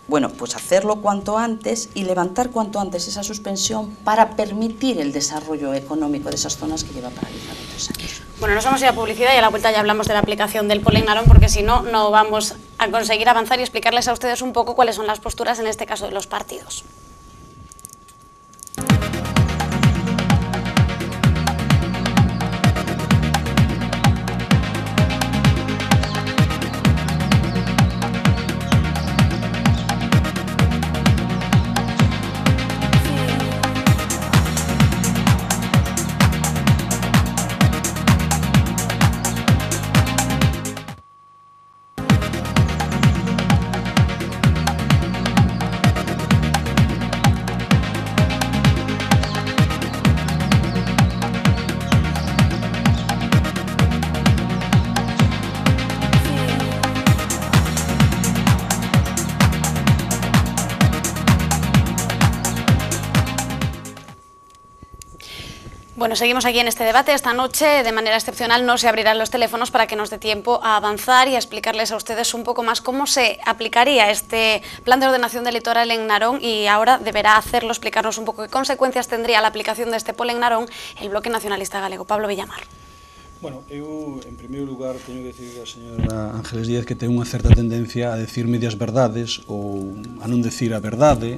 Bueno, pues hacerlo cuanto antes y levantar cuanto antes esa suspensión para permitir el desarrollo económico de esas zonas que lleva paralizado 3 años. Bueno, nos vamos a ir a publicidad y a la vuelta ya hablamos de la aplicación del Polen Narón, porque si no, no vamos a conseguir avanzar y explicarles a ustedes un poco cuáles son las posturas, en este caso, de los partidos. Bueno, seguimos aquí en este debate. Esta noche, de manera excepcional, no se abrirán los teléfonos para que nos dé tiempo a avanzar y a explicarles a ustedes un poco más cómo se aplicaría este plan de ordenación del litoral en Narón, y ahora deberá hacerlo, explicarnos un poco qué consecuencias tendría la aplicación de este Polen Narón el Bloque Nacionalista Galego. Pablo Villamar. Bueno, eu, en primeiro lugar, teño que dicir a señora Ángeles Díaz que ten unha certa tendencia a decir medias verdades ou a non decir a verdade.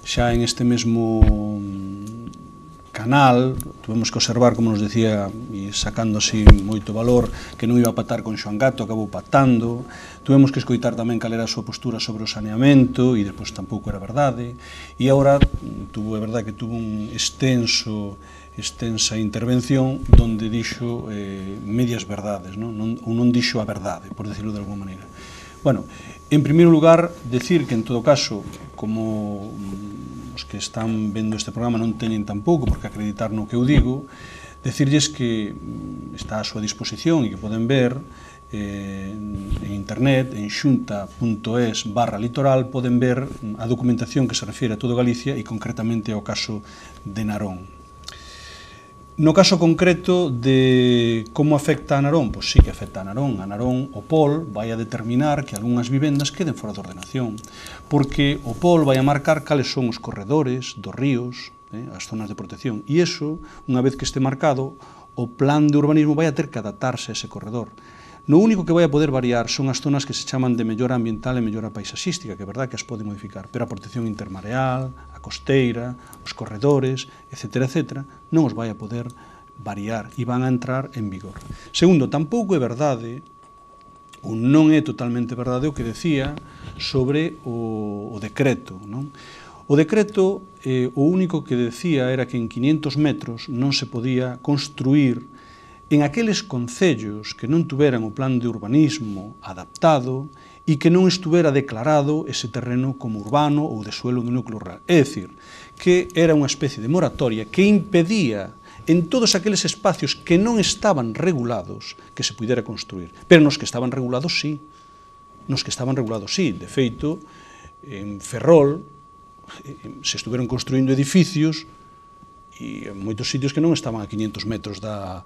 Xa en este mesmo canal tuvemos que observar, como nos decía, e sacando así moito valor, que non iba a patar con Xoán Gato, acabou patando. Tuvemos que escoitar tamén cal era a súa postura sobre o saneamento e despois tampouco era verdade. E agora, é verdade que tuvo un extensa intervención donde dixo medias verdades, ou non dixo a verdade, por decirlo de alguma maneira. Bueno, en primeiro lugar, decir que en todo caso, como os que están vendo este programa non teñen tampouco por que acreditar no que eu digo, decirlles que está a súa disposición e que poden ver en internet, en xunta.es/litoral, poden ver a documentación que se refiere a todo Galicia e concretamente ao caso de Narón. No caso concreto de como afecta a Narón, pois sí que afecta a Narón. A Narón, o POL vai a determinar que algunhas vivendas queden fora de ordenación, porque o POL vai a marcar cales son os corredores dos ríos, as zonas de protección, e iso, unha vez que este marcado, o plan de urbanismo vai a ter que adaptarse a ese corredor. No único que vai a poder variar son as zonas que se chaman de mellora ambiental e mellora paisaxística, que é verdade que as pode modificar, pero a protección intermareal, a costeira, os corredores, etc., non os vai a poder variar e van a entrar en vigor. Segundo, tampouco é verdade, ou non é totalmente verdade o que decía sobre o decreto, non? O decreto, o único que decía era que en 500 metros non se podía construir en aqueles concellos que non tuveran o plan de urbanismo adaptado e que non estuvera declarado ese terreno como urbano ou de suelo do núcleo rural. É dicir, que era unha especie de moratoria que impedía en todos aqueles espacios que non estaban regulados que se pudera construir. Pero nos que estaban regulados, sí. Nos que estaban regulados, sí. De feito, en Ferrol se estuveron construindo edificios e en moitos sitios que non estaban a 500 metros da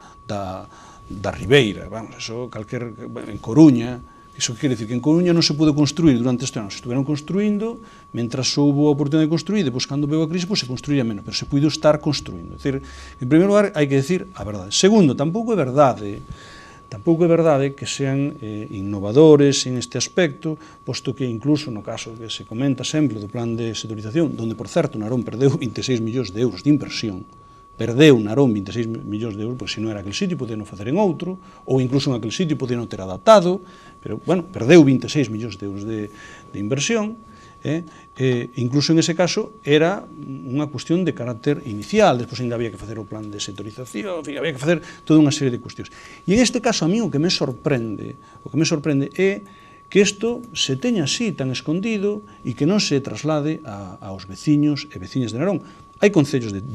ribeira. Vamos, eso, en Coruña, iso quere dicir que en Coruña non se pudo construir durante este ano, se estuveron construindo, mentras houve a oportunidade de construir, depois cando veu a crise, se construía menos, pero se puido estar construindo. É dicir, en primeiro lugar, hai que decir a verdade. Segundo, tampouco é verdade que sean innovadores en este aspecto, posto que incluso no caso que se comenta sempre do plan de sectorización, donde, por certo, Narón perdeu 26 millóns de euros de inversión, perdeu Narón 26 millóns de euros, pois se non era aquel sitio, podía non facer en outro, ou incluso en aquel sitio podía non ter adaptado, pero, bueno, perdeu 26 millóns de euros de inversión, incluso en ese caso era unha cuestión de carácter inicial, despois ainda había que facer o plan de sectorización, había que facer toda unha serie de cuestións. E en este caso a mí o que me sorprende é que isto se teña así tan escondido e que non se traslade aos veciños e veciñas de Narón. Hai concellos de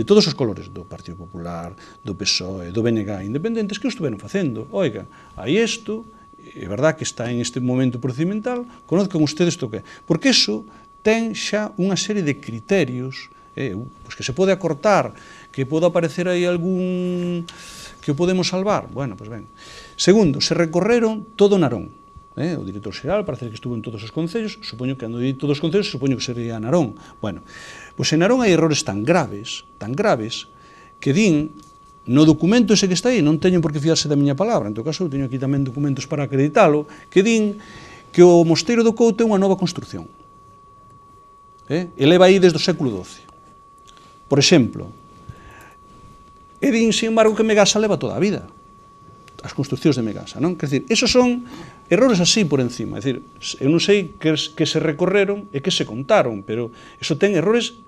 todos os colores, do Partido Popular, do PSOE, do BNG, independentes, que o estuveron facendo. Oiga, hai isto, é verdad que está en este momento procedimental, conozcan ustedes isto que é. Porque iso ten xa unha serie de criterios que se pode acortar, que pode aparecer aí algún que o podemos salvar. Bueno, pois ben. Segundo, se recorreron todo Narón. o director xeral, parece que estuvo en todos os concellos, supoño que cando di todos os concellos, supoño que sería Narón. Bueno, pois en Narón hai errores tan graves, que din, no documento ese que está aí, non teñen por que fiarse da miña palabra, en todo caso, eu teño aquí tamén documentos para acreditalo, que din que o Mosteiro do Couto é unha nova construción. E leva aí desde o século XII. Por exemplo, e din, sin embargo, que Megasa leva toda a vida, as construccións de Megasa, non? Quer dizer, esos son errores así por encima, é dicir, eu non sei que se recorreron e que se contaron, pero eso ten errores,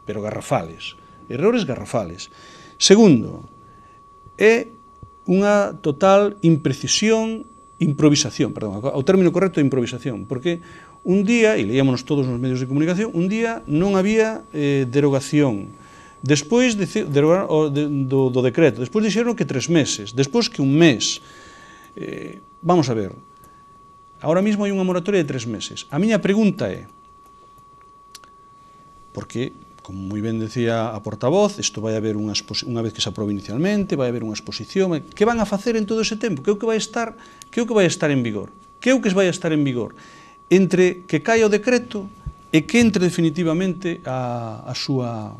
pero garrafales, errores garrafales. Segundo, é unha total improvisación, perdón, o término correcto é improvisación, porque un día, e leíamonos todos nos medios de comunicación, un día non había derogación, despois do decreto, despois dixeron que 3 meses, despois que un mes. Vamos a ver, ahora mismo hai unha moratoria de 3 meses. A miña pregunta é, porque, como moi ben decía a portavoz, isto vai haber unha vez que se aprobe inicialmente, vai haber unha exposición, que van a facer en todo ese tempo? Que é o que vai estar en vigor? Que é o que vai estar en vigor? Entre que caia o decreto e que entre definitivamente a súa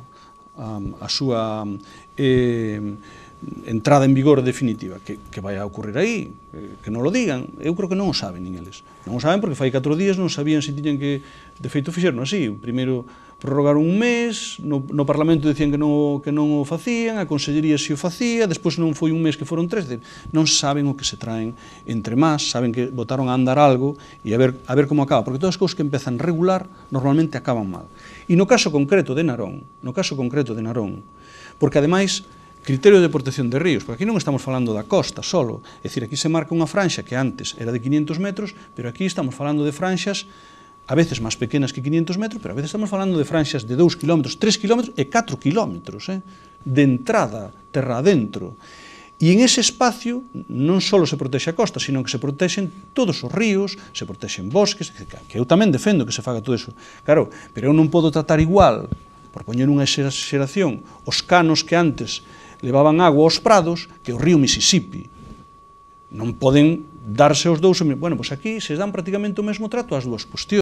entrada en vigor definitiva, que vai a ocurrir aí, que non lo digan, eu creo que non o saben nin eles. Non o saben porque fai 4 días non sabían se tiñan que, de feito fixeron así, primeiro prorrogaron un mes, no Parlamento decían que non o facían, a Consellería si o facía, despois non foi un mes que foron 3, non saben o que se traen entre más, saben que botaron a andar algo e a ver como acaba, porque todas as cousas que empezan regular normalmente acaban mal. E no caso concreto de Narón, porque ademais, criterio de protección de ríos, porque aquí non estamos falando da costa solo, é dicir, aquí se marca unha franxa que antes era de 500 metros, pero aquí estamos falando de franxas a veces máis pequenas que 500 metros, pero a veces estamos falando de franxas de 2 km, 3 km e 4 km, de entrada, terra adentro. E en ese espacio non só se protexe a costa, sino que se protexen todos os ríos, se protexen bosques, que eu tamén defendo que se faga todo iso. Claro, pero eu non podo tratar igual, por poñer unha exageración, os canos que antes levaban agua aos prados que o río Mississippi. Non poden darse os dous, bueno, pois aquí se dan prácticamente o mesmo trato ás dúas cuestións.